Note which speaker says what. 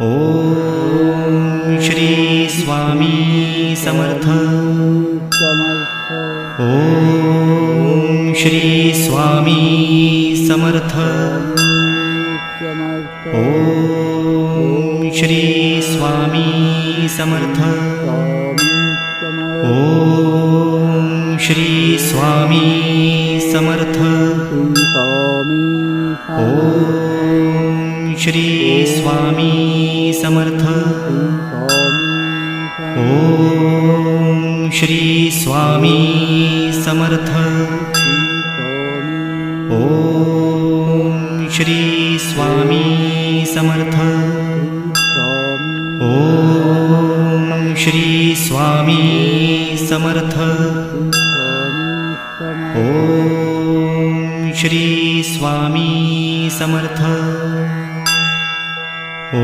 Speaker 1: Om Shri Swami Samarth. Om Shri Swami Samarth. Om Shri Swami Samarth. Om Shri Swami Samarth. Om Shri Swami Samarth. Om Shri Swami Samarth. Om Shri Swami Samarth. Om Shri Swami Samarth. Om Shri Swami Samarth.